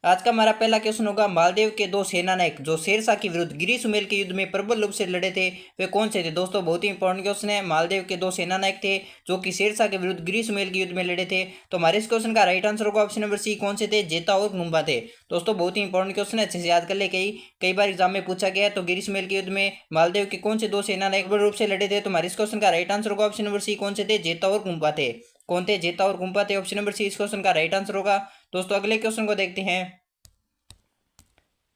आज का हमारा पहला क्वेश्चन होगा, मालदीव के दो सेना नायक जो शेरशाह के विरुद्ध गिरी सुमेल के युद्ध में प्रबल रूप से लड़े थे वे कौन से थे। दोस्तों बहुत ही इंपॉर्टेंट क्वेश्चन है। मालदीव के दो सेना नायक थे जो कि शेरशाह के विरुद्ध गिरी सुमेल के युद्ध में लड़े थे। तो हमारे इस क्वेश्चन का राइट आंसर होगा ऑप्शन नंबर सी, कौन से थे, जेता और मुंबा थे। दोस्तों बहुत ही इंपॉर्टेंट क्वेश्चन है, अच्छे से याद कर ले, कई बार एग्जाम में पूछा गया है। तो गिरी सुमेल के युद्ध में मालदीव के कौन से दो सेना नायक प्रबल रूप से लड़े थे। तो हमारे इस क्वेश्चन का राइट आंसर होगा ऑप्शन नंबर सी, कौन से थे, जेता और गुम्बा थे। कौन थे, जेता और गुम्बा थे। ऑप्शन नंबर सी इस क्वेश्चन का राइट आंसर होगा। दोस्तों अगले क्वेश्चन को देखते हैं।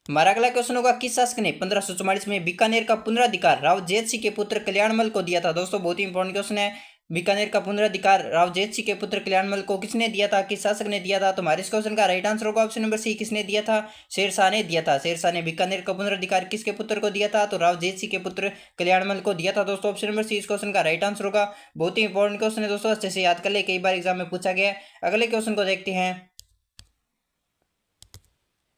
हमारा अगला क्वेश्चन होगा, किस शासक ने 1544 में बीकानेर का पुनराधिकार राव जेत सिंह के पुत्र कल्याणमल को दिया था। दोस्तों बहुत ही इंपॉर्टेंट क्वेश्चन है। बीकानेर का पुनराधिकार राव जेत सिंह के पुत्र कल्याणमल को किसने दिया था, किस शासक ने दिया था। तो हमारे इस क्वेश्चन का राइट आंसर होगा ऑप्शन नंबर सी, किसने दिया था, शेरशाह ने दिया था। शेरशाह ने बीकानेर का पुनराधिकार किसके पुत्र को दिया था, तो राव जेत सिंह के पुत्र कल्याणमल को दिया था। दोस्तों ऑप्शन नंबर सी इस क्वेश्चन का राइट आंसर होगा। बहुत ही इंपॉर्टेंट क्वेश्चन है दोस्तों, अच्छे से याद कर ले, कई बार एग्जाम में पूछा गया है। अगले क्वेश्चन को देखते हैं।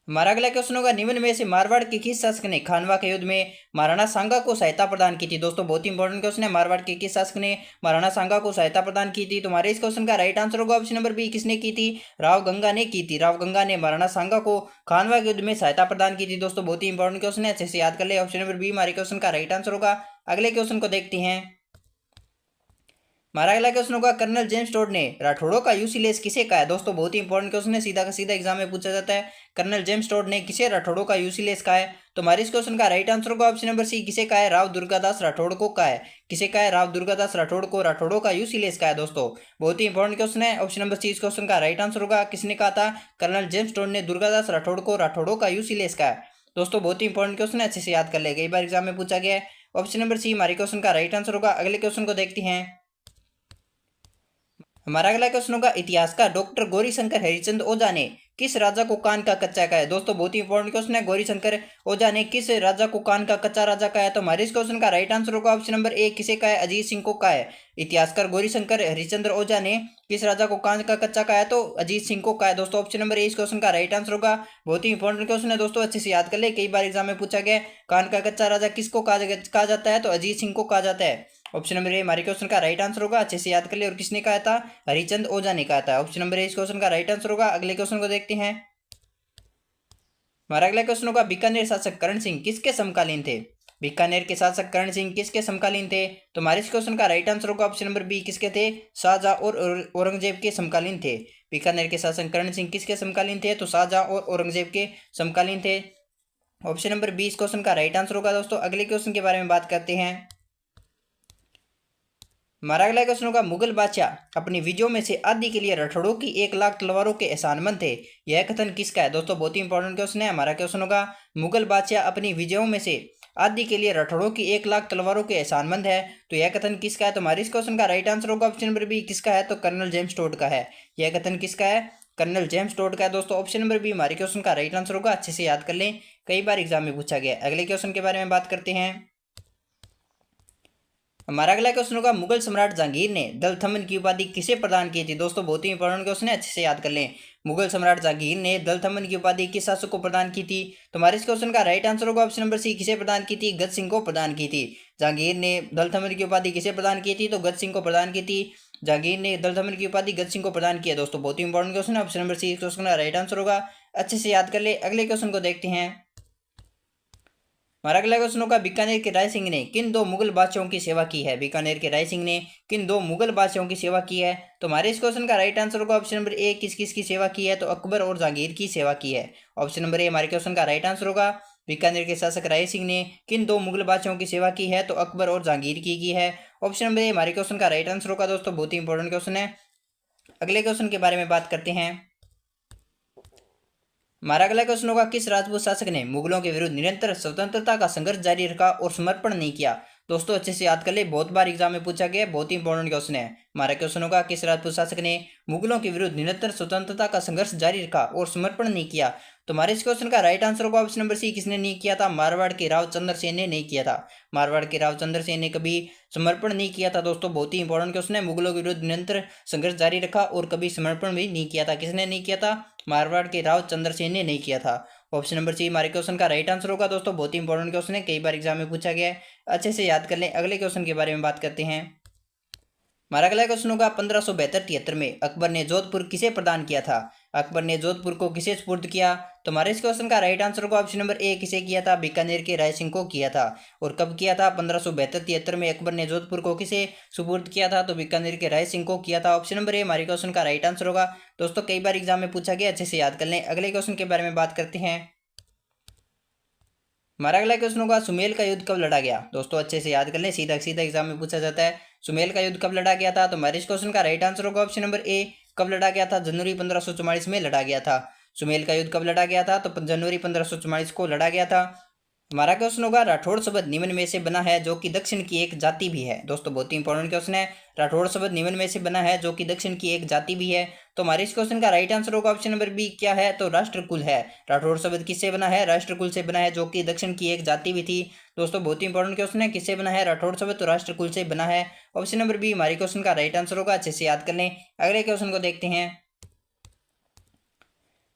हमारा अगला क्वेश्चन होगा, निम्न में से मारवाड़ के किस शासक ने खानवा के युद्ध में महाराणा सांगा को सहायता प्रदान की थी। दोस्तों बहुत ही इंपॉर्टेंट क्वेश्चन है, मारवाड़ के किस शासक ने महाराणा सांगा को सहायता प्रदान की थी। तो हमारे इस क्वेश्चन का राइट आंसर होगा ऑप्शन नंबर बी, किसने की थी, राव गंगा ने की थी। राव गंगा ने महाराणा सांगा को खानवा के युद्ध में सहायता प्रदान की थी। दोस्तों बहुत ही इंपॉर्टेंट क्वेश्चन है, अच्छे से याद कर ले, ऑप्शन नंबर बी हमारे क्वेश्चन का राइट आंसर होगा। अगले क्वेश्चन को देखते हैं। हमारा अगला क्वेश्चन होगा, कर्नल जेम्स टोड ने राठौड़ों का यूसीलेस किसे कहा है। दोस्तों बहुत ही इंपॉर्टेंट क्वेश्चन है, सीधा का सीधा एग्जाम में पूछा जाता है। कर्नल जेम्स टोड ने किसे राठौड़ों का यूसीलेस कहा है। तो हमारे इस क्वेश्चन का राइट आंसर होगा ऑप्शन नंबर सी, किसे कहा है, राव दुर्गादास राठौड़ को कहा है। किसे कहा है, राव दुर्गादास राठौड़ को राठौड़ों का यूसीलेस कहा है। दोस्तों बहुत ही इंपॉर्टेंट क्वेश्चन है, ऑप्शन नंबर सी इस क्वेश्चन का राइट आंसर होगा। किसने कहा था, कर्नल जेम्स टोड ने दुर्गादास राठौड़ को राठौड़ों का यूसीलेस कहा है। दोस्तों बहुत ही इंपॉर्टेंट क्वेश्चन है, अच्छे से याद कर ले, कई बार एग्जाम में पूछा गया है। ऑप्शन नंबर सी हमारे क्वेश्चन का राइट आंसर होगा। अगले क्वेश्चन को देखते हैं। हमारा अगला क्वेश्चन होगा, इतिहासकार डॉक्टर गौरीशंकर हरिचंद ओझा ने किस राजा को कान का कच्चा कहा है। दोस्तों बहुत ही इंपॉर्टेंट क्वेश्चन है, गौरीशंकर ओझा ने किस राजा को कान का कच्चा राजा कहा है। तो हमारे इस क्वेश्चन का राइट आंसर होगा ऑप्शन नंबर ए, किसे कहा है, अजीत सिंह को कहा है। इतिहासकार गौरीशंकर हरिचंद्र ओझा ने किस राजा को कान का कच्चा कहा है, तो अजीत सिंह को कहा है। दोस्तों ऑप्शन नंबर ए इस क्वेश्चन का राइट आंसर होगा। बहुत ही इंपॉर्टेंट क्वेश्चन है दोस्तों, अच्छे से याद कर ले, कई बार एग्जाम में पूछा गया। कान का कच्चा राजा किसको कहा जाता है, तो अजीत सिंह को कहा जाता है। ऑप्शन नंबर ए हमारे क्वेश्चन का राइट आंसर होगा, अच्छे से याद कर ले। और किसने कहा था, हरिचंद ओझा ने कहा था। ऑप्शन नंबर ए इस क्वेश्चन का राइट आंसर होगा। अगले क्वेश्चन को देखते हैं। हमारा अगला क्वेश्चन होगा, बीकानेर शासक करण सिंह किसके समकालीन थे। बीकानेर के शासक करण सिंह किसके समकालीन थे। तो हमारे इस क्वेश्चन का राइट आंसर होगा ऑप्शन नंबर बी, किसके थे, शाहजहां और औरंगजेब के समकालीन थे। बीकानेर के शासक करण सिंह किसके समकालीन थे, तो शाहजहां और औरंगजेब के समकालीन थे। ऑप्शन नंबर बी इस क्वेश्चन का राइट आंसर होगा। दोस्तों अगले क्वेश्चन के बारे में बात करते हैं। हमारा अगला क्वेश्चन होगा, मुगल बादशाह अपनी विजयों में से आधी के लिए राठौड़ों की 1 लाख तलवारों के एहसानमंद थे, यह कथन किसका है। दोस्तों बहुत ही इंपॉर्टेंट क्वेश्चन है। हमारा क्वेश्चन होगा, मुगल बादशाह अपनी विजयों में से आधी के लिए राठौड़ों की 1 लाख तलवारों के एहसानमंद है, तो यह कथन किसका है। तो हमारे इस क्वेश्चन का राइट आंसर होगा ऑप्शन नंबर बी, किसका है, तो कर्नल जेम्स टोड का है। यह कथन किसका है, कर्नल जेम्स टोड का है। दोस्तों ऑप्शन नंबर बी हमारे क्वेश्चन का राइट आंसर होगा, अच्छे से याद कर लें, कई बार एग्जाम में पूछा गया। अगले क्वेश्चन के बारे में बात करते हैं। हमारा अगला क्वेश्चन होगा, मुगल सम्राट जहांगीर ने दलथमन की उपाधि किसे प्रदान की थी। दोस्तों बहुत ही इंपॉर्टेंट क्वेश्चन है, अच्छे से याद कर लें। मुगल सम्राट जहांगीर ने दलथमन की उपाधि किस शासक को प्रदान की थी। तो हमारे इस क्वेश्चन का राइट आंसर होगा ऑप्शन नंबर सी, किसे प्रदान की थी, गज सिंह को प्रदान की थी। जहांगीर ने दलथमन की उपाधि किसे प्रदान की थी, तो गज सिंह को प्रदान की थी। जहांगीर ने दलथमन की उपाधि गज सिंह को प्रदान किया। दोस्तों बहुत ही इंपॉर्टेंट क्वेश्चन है, ऑप्शन नंबर सी इस क्वेश्चन का राइट आंसर होगा, अच्छे से याद कर ले। अगले क्वेश्चन को देखते हैं। हमारा अगला क्वेश्चन होगा, बीकानेर के राय सिंह ने किन दो मुगल बादशाहों की सेवा की है। बीकानेर के राय सिंह ने किन दो मुगल बादशाहों की सेवा की है। तो हमारे इस क्वेश्चन का राइट आंसर होगा ऑप्शन नंबर ए, किस किस की सेवा की है, तो अकबर और जहांगीर की सेवा की है। ऑप्शन नंबर ए हमारे क्वेश्चन का राइट आंसर होगा। बीकानेर के शासक राय सिंह ने किन दो मुगल बादशाहों की सेवा की है, तो अकबर और जहांगीर की है। ऑप्शन नंबर ए हमारे क्वेश्चन का राइट आंसर होगा। दोस्तों बहुत ही इंपॉर्टेंट क्वेश्चन है। अगले क्वेश्चन के बारे में बात करते हैं। हमारा अगला क्वेश्चन होगा, किस राजपूत शासक ने मुगलों के विरुद्ध निरंतर स्वतंत्रता का संघर्ष जारी रखा और समर्पण नहीं किया। दोस्तों अच्छे से याद कर ले, बहुत बार एग्जाम में पूछा गया, बहुत ही इंपॉर्टेंट क्वेश्चन है। हमारा क्वेश्चन होगा, किस राजपूत शासक ने मुगलों के विरुद्ध निरंतर स्वतंत्रता का संघर्ष जारी रखा और समर्पण नहीं किया। तो हमारे इस क्वेश्चन का राइट आंसर होगा ऑप्शन नंबर सी, किसने नहीं किया था, मारवाड़ के राव चंद्रसेन ने नहीं किया था। मारवाड़ के राव चंद्रसेन ने कभी समर्पण नहीं किया था। दोस्तों बहुत ही इंपॉर्टेंट क्वेश्चन है, मुगलों के विरुद्ध निरंतर संघर्ष जारी रखा और कभी समर्पण भी नहीं किया था। किसने नहीं किया था, मारवाड़ के राव चंद्रसेन ने नहीं किया था। ऑप्शन नंबर सी हमारे क्वेश्चन का राइट आंसर होगा। दोस्तों बहुत ही इंपॉर्टेंट क्वेश्चन है, कई बार एग्जाम में पूछा गया है, अच्छे से याद कर लें। अगले क्वेश्चन के बारे में बात करते हैं। हमारा अगला क्वेश्चन होगा, 1572-73 में अकबर ने जोधपुर किसे प्रदान किया था। अकबर ने जोधपुर को किसे सुपुर्द किया? तो हमारे इस क्वेश्चन का राइट आंसर होगा ऑप्शन नंबर ए, किसे किया था? बीकानेर के राय सिंह को किया था। और कब किया था? 1572-73 में अकबर ने जोधपुर को किसे सुपुर्द किया था? तो बीकानेर के राय सिंह को किया था। ऑप्शन नंबर ए हमारे क्वेश्चन का राइट आंसर होगा। दोस्तों कई बार एग्जाम में पूछा गया, अच्छे से याद कर लें। अगले क्वेश्चन के बारे में बात करते हैं। हमारा अगला क्वेश्चन होगा, सुमेल का युद्ध कब लड़ा गया? दोस्तों अच्छे से याद कर लें, सीधा सीधा एग्जाम में पूछा जाता है। सुमेल का युद्ध कब लड़ा गया था? तो हमारे इस क्वेश्चन का राइट आंसर होगा ऑप्शन नंबर ए, कब लड़ा गया था? जनवरी 1544 में लड़ा गया था। सुमेल का युद्ध कब लड़ा गया था? तो जनवरी 1544 को लड़ा गया था। हमारा क्वेश्चन होगा, राठौड़ शब्द निम्न में से बना है जो कि दक्षिण की एक जाति भी है। दोस्तों बहुत ही इंपॉर्टेंट क्वेश्चन है। राठौड़ शब्द निम्न में से बना है जो कि दक्षिण की एक जाति भी है। तो हमारे इस क्वेश्चन का राइट आंसर होगा ऑप्शन नंबर बी, क्या है? तो राष्ट्रकुल है। राठौड़ शब्द किससे बना है? राष्ट्रकुल से बना है, जो कि दक्षिण की एक जाति भी थी। दोस्तों बहुत ही इंपॉर्टेंट क्वेश्चन है, किससे बना है राठौड़ शब्द? तो राष्ट्रकुल से बना है। ऑप्शन नंबर बी हमारे क्वेश्चन का राइट आंसर होगा। अच्छे से याद कर लें। अगले क्वेश्चन को देखते हैं।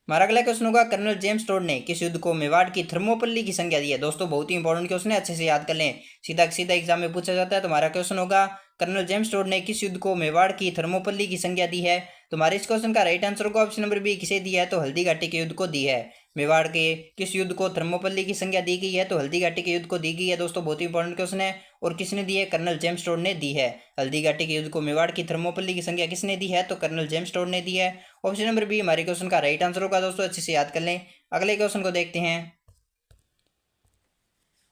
हमारा अगला क्वेश्चन होगा, कर्नल जेम्स टोड ने किस युद्ध को मेवाड़ की थर्मोपल्ली की संज्ञा दी है? दोस्तों बहुत ही इंपॉर्टेंट क्वेश्चन है, अच्छे से याद कर लें। सीधा सीधा एग्जाम में पूछा जाता है। तो हमारा क्वेश्चन होगा, कर्नल जेम्स टोड ने किस युद्ध को मेवाड़ की थर्मोपल्ली की संज्ञा दी है? तो हमारे इस क्वेश्चन का राइट आंसर होगा ऑप्शन नंबर बी, किसे दी है? तो हल्दी घाटी के युद्ध को दी है। मेवाड़ के किस युद्ध को थर्मोपल्ली की संज्ञा दी गई है? तो हल्दी घाटी के युद्ध को दी गई है। दोस्तों बहुत ही इंपॉर्टेंट क्वेश्चन है। और किसने दी है? कर्नल जेम्स टोड ने दी है। हल्दी घाटी के युद्ध को मेवाड़ की थर्मोपल्ली की संज्ञा किसने दी है? तो कर्नल जेम्स टोड ने दी है। ऑप्शन नंबर बी हमारे क्वेश्चन का राइट आंसर होगा। दोस्तों अच्छे से याद कर लें। अगले क्वेश्चन को देखते हैं।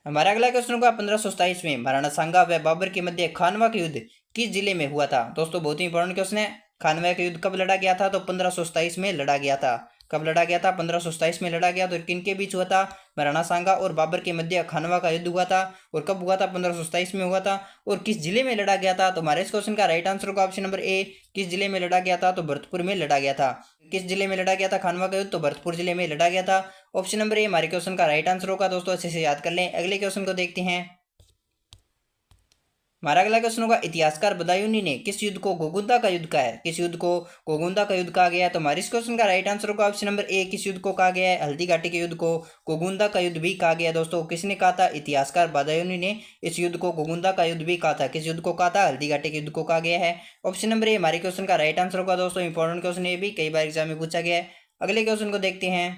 हमारा अगला क्वेश्चन होगा, 1527 में महाराणा सांगा व बाबर के मध्य खानवा का युद्ध किस जिले में हुआ था? दोस्तों बहुत ही इंपॉर्टेंट क्वेश्चन है। खानवा का युद्ध कब लड़ा गया था? तो 1527 में लड़ा गया था। कब लड़ा गया था? 1527 में लड़ा गया। तो किन के बीच हुआ था? महाराणा सांगा और बाबर के मध्य खानवा का युद्ध हुआ था। और कब हुआ था? 1527 में हुआ था। और किस जिले में लड़ा गया था? तो हमारे इस क्वेश्चन का राइट आंसर होगा ऑप्शन नंबर ए, किस जिले में लड़ा गया था? तो भरतपुर में लड़ा गया था। किस जिले में लड़ा गया था खानवा का युद्ध? तो भरतपुर जिले में लड़ा गया था। ऑप्शन नंबर ए हमारे क्वेश्चन का राइट आंसर होगा। दोस्तों अच्छे से याद कर लें। अगले क्वेश्चन को देखते हैं। हमारा अगला क्वेश्चन होगा, इतिहासकार बदायूनी ने किस युद्ध को गोगुंदा का युद्ध कहा है? किस युद्ध को गोगुंदा का युद्ध कहा गया है? तो हमारे इस क्वेश्चन का राइट आंसर होगा ऑप्शन नंबर ए, किस युद्ध को कहा गया है? हल्दी घाटी के युद्ध को गोगुंदा का युद्ध भी कहा गया है। दोस्तों किसने कहा था? इतिहासकार बदायूनी ने इस युद्ध को गोगुंदा का युद्ध भी कहा था। किस युद्ध को कहा था? हल्दी घाटी के युद्ध को कहा गया है। ऑप्शन नंबर ए हमारे क्वेश्चन का राइट आंसर होगा। दोस्तों इंपॉर्टेंट क्वेश्चन ये भी कई बार एग्जाम में पूछा गया है। अगले क्वेश्चन को देखते हैं।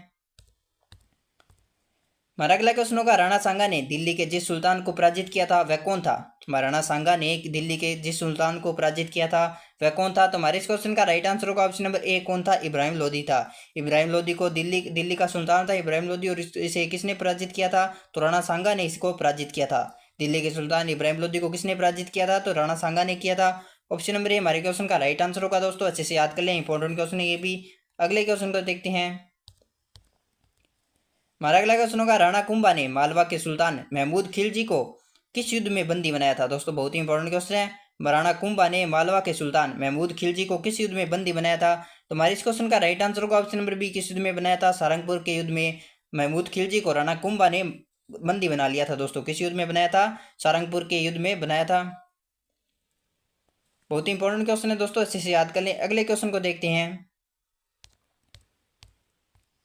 हमारा अगला क्वेश्चन होगा, राणा सांगा ने दिल्ली के जिस सुल्तान को पराजित किया था वह कौन था? महाराणा सांगा ने दिल्ली के जिस सुल्तान को पराजित किया था वह कौन था? तो हमारे इस क्वेश्चन का राइट आंसर होगा ऑप्शन नंबर ए, कौन था? इब्राहिम लोदी था। इब्राहिम लोदी को दिल्ली का सुल्तान था इब्राहिम लोदी। और इसे किसने पराजित किया था? तो राणा सांगा ने इसको पराजित किया था। दिल्ली के सुल्तान इब्राहिम लोदी को किसने पराजित किया था? तो राणा सांगा ने किया था। ऑप्शन नंबर ए हमारे क्वेश्चन का राइट आंसर होगा। दोस्तों अच्छे से याद कर लें, इंपॉर्टेंट क्वेश्चन है ये भी। अगले क्वेश्चन को देखते हैं। हमारा अगला क्वेश्चन होगा, राणा कुंभा ने मालवा के सुल्तान महमूद खिलजी को किस युद्ध में बंदी बनाया था? दोस्तों बहुत ही इंपॉर्टेंट क्वेश्चन है। राणा कुंभा ने मालवा के सुल्तान महमूद खिलजी को किस युद्ध में बंदी बनाया था? तो हमारे इस क्वेश्चन का राइट आंसर होगा ऑप्शन नंबर बी, किस युद्ध में बनाया था? सारंगपुर के युद्ध में महमूद खिलजी को राणा कुंभा ने बंदी बना लिया था। दोस्तों किस युद्ध में बनाया था? सारंगपुर के युद्ध में बनाया था। बहुत ही इंपॉर्टेंट क्वेश्चन है दोस्तों, अच्छे से याद कर लें। अगले क्वेश्चन को देखते हैं।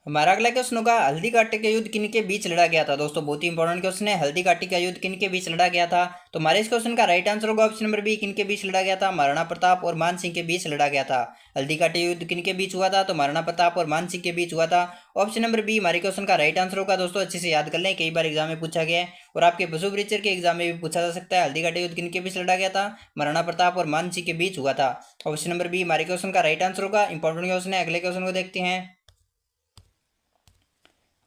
हमारा अगला क्वेश्चन होगा, हल्दी घाटी का युद्ध किन के बीच लड़ा गया था? दोस्तों बहुत ही इंपॉर्टेंट क्वेश्चन है। हल्दी घाटी का युद्ध किन के बीच लड़ा गया था? तो हमारे इस क्वेश्चन का राइट आंसर होगा ऑप्शन नंबर बी, किन के बीच लड़ा गया था? महाराणा प्रताप और मान सिंह के बीच लड़ा गया था। हल्दी घाटी युद्ध किन के बीच हुआ था? तो महाराणा प्रताप और मान सिंह के बीच हुआ था। ऑप्शन नंबर बी हमारे क्वेश्चन का राइट आंसर होगा। दोस्तों अच्छे से याद कर लें, कई बार एग्जाम में पूछा गया है और आपके पशु परीक्षक के एग्जाम में भी पूछा जा सकता है। हल्दी घाटी युद्ध किन के बीच लड़ा गया था? महाराणा प्रताप और मान सिंह के बीच हुआ था। ऑप्शन नंबर बी हमारे क्वेश्चन का राइट आंसर होगा। इंपॉर्टेंट क्वेश्चन है। अगले क्वेश्चन को देखते हैं।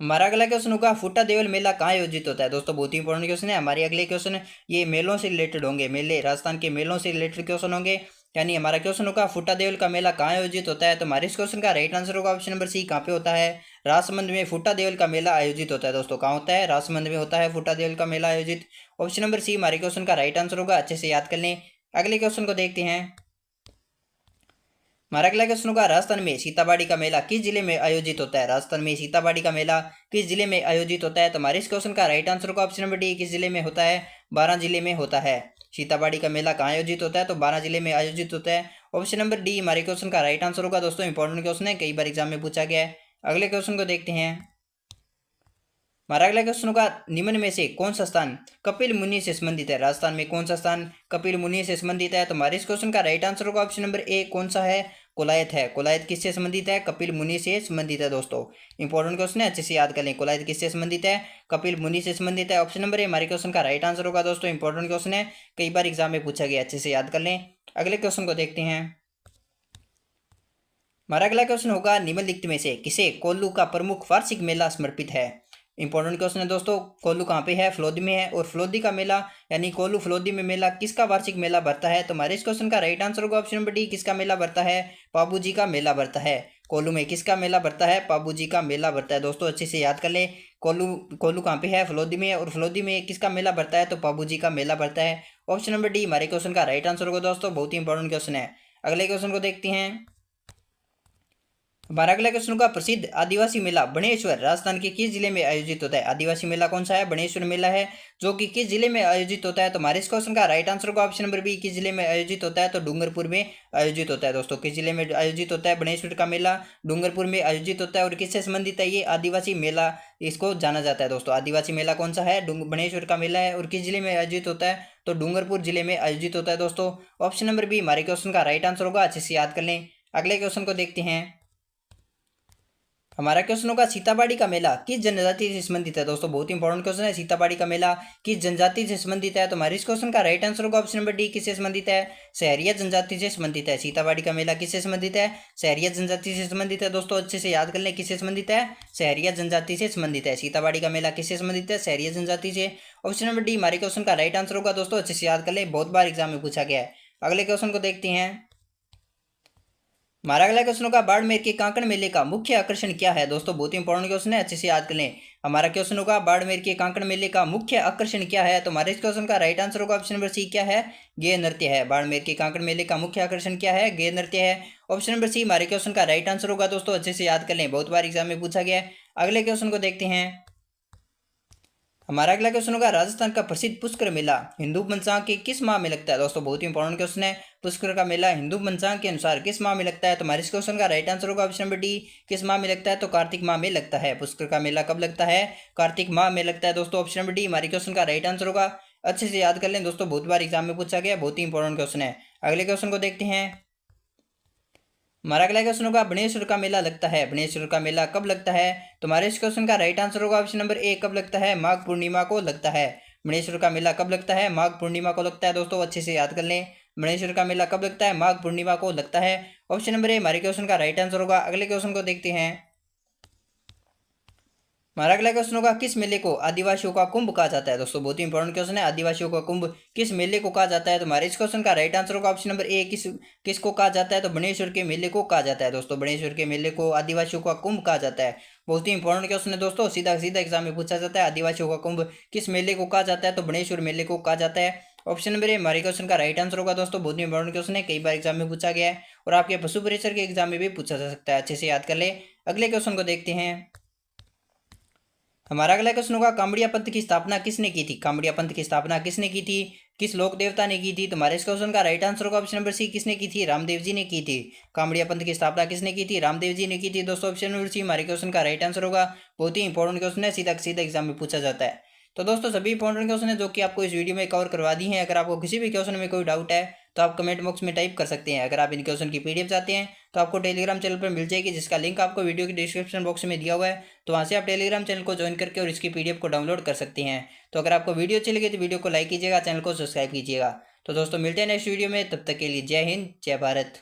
हमारा अगला क्वेश्चन होगा, फूटा देवल मेला कहाँ आयोजित होता है? दोस्तों बहुत ही इंपॉर्टेंट क्वेश्चन है। हमारे अगले क्वेश्चन ये मेलों से रिलेटेड होंगे। मेले राजस्थान के मेलों से रिलेटेड क्वेश्चन होंगे। यानी हमारा क्वेश्चन होगा, फूटा देवल का मेला कहाँ आयोजित होता है? तो हमारे इस क्वेश्चन का राइट आंसर होगा ऑप्शन नंबर सी, कहाँ पे होता है? राजसमंद में फूटा देवल का मेला आयोजित होता है। दोस्तों कहाँ होता है? राजसमंद में होता है फूटा देवल का मेला आयोजित। ऑप्शन नंबर सी हमारे क्वेश्चन का राइट आंसर होगा। अच्छे से याद कर लें। अगले क्वेश्चन को देखते हैं। हमारा अगला क्वेश्चन होगा, राजस्थान में सीताबाड़ी का मेला किस जिले में आयोजित होता है? राजस्थान में सीताबाड़ी का मेला किस जिले में आयोजित होता है? तो हमारे इस क्वेश्चन का राइट आंसर होगा ऑप्शन नंबर डी, किस जिले में होता है? 12 जिले में होता है। सीताबाड़ी का मेला कहाँ आयोजित होता है? तो 12 जिले में आयोजित होता है। ऑप्शन नंबर डी हमारे क्वेश्चन का राइट आंसर होगा। दोस्तों इंपॉर्टेंट क्वेश्चन है, कई बार एग्जाम में पूछा गया है। अगले क्वेश्चन को देखते हैं। हमारा अगला क्वेश्चन होगा, निम्न में से कौन सा स्थान कपिल मुनि से संबंधित है? राजस्थान में कौन सा स्थान कपिल मुनि से संबंधित है? तो हमारे इस क्वेश्चन का राइट आंसर होगा ऑप्शन नंबर ए, कौन सा है? कोलायत है। कोलायत किससे संबंधित है? कपिल मुनि से संबंधित है दोस्तों। इंपॉर्टेंट क्वेश्चन है, अच्छे से याद कर लें। कोलायत किससे संबंधित है? कपिल मुनि से संबंधित है। ऑप्शन नंबर ए हमारे क्वेश्चन का राइट आंसर होगा दोस्तों। इंपॉर्टेंट क्वेश्चन है, कई बार एग्जाम में पूछा गया, अच्छे से याद कर लें। अगले क्वेश्चन को देखते हैं। हमारा अगला क्वेश्चन होगा, निम्नलिखित में से किसे कोल्लू का प्रमुख वार्षिक मेला समर्पित है? इंपॉर्टेंट क्वेश्चन है दोस्तों। कोल्लू कहाँ पे है? फलोदी में है। और फलोदी का मेला यानी कोल्लू फलोदी में मेला किसका वार्षिक मेला भरता है? तो हमारे इस क्वेश्चन का राइट आंसर होगा ऑप्शन नंबर डी, किसका मेला भरता है? पाबूजी का मेला भरता है। कोल्लू में किसका मेला भरता है? पाबूजी का मेला भरता है दोस्तों, अच्छे से याद कर ले। कोल्लू कोल्लू कहाँ पे है? फलोदी में है। और फलोदी में किसका मेला भरता है? तो पाबूजी का मेला भरता है। ऑप्शन नंबर डी हमारे क्वेश्चन का राइट आंसर होगा दोस्तों, बहुत ही इंपॉर्टेंट क्वेश्चन है। अगले क्वेश्चन को देखते हैं। हमारा अगला क्वेश्चन का, प्रसिद्ध आदिवासी मेला बनेश्वर राजस्थान के किस जिले में आयोजित होता है? आदिवासी मेला कौन सा है? बनेश्वर मेला है, जो कि किस जिले में आयोजित होता है? तो हमारे इस क्वेश्चन का राइट आंसर होगा ऑप्शन नंबर बी, किस जिले में आयोजित होता है? तो डूंगरपुर में आयोजित होता है दोस्तों। किस जिले में आयोजित होता है? बनेश्वर का मेला डूंगरपुर में आयोजित होता है। और किससे संबंधित है? ये आदिवासी मेला इसको जाना जाता है दोस्तों। आदिवासी मेला कौन सा है? बनेश्वर का मेला है। और किस जिले में आयोजित होता है? तो डूंगरपुर जिले में आयोजित होता है दोस्तों। ऑप्शन नंबर बी हमारे क्वेश्चन का राइट आंसर होगा, अच्छे से याद कर लें। अगले क्वेश्चन को देखते हैं। हमारा क्वेश्चन होगा, सीताबाड़ी का मेला किस जनजाति से संबंधित है? दोस्तों बहुत इंपॉर्टेंट क्वेश्चन है, सीताबाड़ी का मेला किस जनजाति से संबंधित है? तो हमारे इस क्वेश्चन का राइट आंसर होगा ऑप्शन नंबर डी, किससे संबंधित है? सहरिया जनजाति से संबंधित है। सीताबाड़ी का मेला किससे संबंधित है? सहरिया जनजाति से संबंधित है दोस्तों, अच्छे से याद कर लें। किससे संबंधित है? सहरिया जनजाति से संबंधित है। सीताबाड़ी का मेला किससे संबंधित है? सहरिया जनजाति से। ऑप्शन नंबर डी हमारे क्वेश्चन का राइट आंसर होगा दोस्तों, अच्छे से याद कर लें, बहुत बार एग्जाम में पूछा गया है। अगले क्वेश्चन को देखते हैं। हमारा अगला क्वेश्चन होगा, बाड़मेर के कांकड़ मेले का मुख्य आकर्षण क्या है? दोस्तों बहुत इंपॉर्टेंट क्वेश्चन है, अच्छे से याद कर लें। हमारा क्वेश्चन होगा, बाड़मेर के कांकड़ मेले का मुख्य आकर्षण क्या है? तो हमारे इस क्वेश्चन का राइट आंसर होगा ऑप्शन नंबर सी, क्या है? गेय नृत्य है। बाड़मेर के कांकड़ मेले का मुख्य आकर्षण क्या है? गेय नृत्य है। ऑप्शन नंबर सी हमारे क्वेश्चन का राइट आंसर होगा दोस्तों, अच्छे से याद कर लें, बहुत बार एग्जाम में पूछा गया है। अगले क्वेश्चन को देखते हैं। हमारा अगला क्वेश्चन होगा, राजस्थान का प्रसिद्ध पुष्कर मेला हिंदू पंचांग के किस माह में लगता है? दोस्तों बहुत ही इंपॉर्टेंट क्वेश्चन है, पुष्कर का मेला हिंदू पंचांग के अनुसार किस माह में लगता है? तो हमारे इस क्वेश्चन का राइट आंसर होगा ऑप्शन नंबर डी, किस माह में लगता है? तो कार्तिक माह में लगता है। पुष्कर का मेला कब लगता है? कार्तिक माह में लगता है दोस्तों। ऑप्शन नंबर डी हमारे क्वेश्चन का राइट आंसर होगा, अच्छे से याद कर लें दोस्तों, बहुत बार एग्जाम में पूछा गया, बहुत ही इंपॉर्टेंट क्वेश्चन है। अगले क्वेश्चन को देखते हैं। हमारा अगला क्वेश्चन होगा, बनेश्वर का मेला लगता है, बनेश्वर का मेला कब लगता है? तो हमारे इस क्वेश्चन का राइट आंसर होगा ऑप्शन नंबर ए, कब लगता है? माघ पूर्णिमा को लगता है। बनेश्वर का मेला कब लगता है? माघ पूर्णिमा को लगता है दोस्तों, अच्छे से याद कर लें। बनेश्वर का मेला कब लगता है? माघ पूर्णिमा को लगता है। ऑप्शन नंबर ए हमारे क्वेश्चन का राइट आंसर होगा। अगले क्वेश्चन को देखते हैं। हमारा अगला क्वेश्चन होगा, किस मेले को आदिवासियों का कुंभ कहा जाता है? दोस्तों बहुत ही इंपॉर्टेंट क्वेश्चन है, आदिवासियों का कुंभ किस मेले को कहा जाता है? तो हमारे इस क्वेश्चन का राइट आंसर होगा ऑप्शन नंबर ए, किसको कहा जाता है? तो बनेश्वर के मेले को कहा जाता है दोस्तों। बनेश्वर के मेले को आदिवासियों का कुंभ कहा जाता है। बहुत ही इंपॉर्टेंट क्वेश्चन है दोस्तों, सीधा सीधा एग्जाम में पूछा जाता है, आदिवासियों का कुंभ किस मेले को कहा जाता है? तो बनेश्वर मेले को कहा जाता है। ऑप्शन नंबर ए हमारे क्वेश्चन का राइट आंसर होगा दोस्तों, बहुत ही इंपॉर्टेंट क्वेश्चन है, कई बार एग्जाम में पूछा गया है और आपके पशु परिसर के एग्जाम में भी पूछा जा सकता है, अच्छे से याद कर ले। अगले क्वेश्चन को देखते हैं। हमारा अगला क्वेश्चन होगा, कामड़िया पंथ की स्थापना किसने की थी? कामड़िया पंथ की स्थापना किसने की थी? किस लोक देवता ने की थी? तुम्हारे इस क्वेश्चन का राइट आंसर होगा ऑप्शन नंबर सी, किसने की थी? रामदेव जी ने की थी। कामड़िया पंथ की स्थापना किसने की थी? रामदेव जी ने की थी दोस्तों। ऑप्शन नंबर सी हमारे क्वेश्चन का राइट आंसर होगा, बहुत ही इंपॉर्टेंट क्वेश्चन है, सीधा सीधा एग्जाम में पूछा जाता है। तो दोस्तों सभी इंपॉर्टेंट क्वेश्चन है जो कि आपको इस वीडियो में कवर करवा दी हैं। अगर आपको किसी भी क्वेश्चन में कोई डाउट है तो आप कमेंट बॉक्स में टाइप कर सकते हैं। अगर आप इन क्वेश्चन की पीडीएफ चाहते हैं तो आपको टेलीग्राम चैनल पर मिल जाएगी, जिसका लिंक आपको वीडियो के डिस्क्रिप्शन बॉक्स में दिया हुआ है। तो वहाँ से आप टेलीग्राम चैनल को ज्वाइन करके और इसकी पीडीएफ को डाउनलोड कर सकते हैं। तो अगर आपको वीडियो अच्छी लगी तो वीडियो को लाइक कीजिएगा, चैनल को सब्सक्राइब कीजिएगा। तो दोस्तों मिलते हैं नेक्स्ट वीडियो में, तब तक के लिए जय हिंद, जय भारत।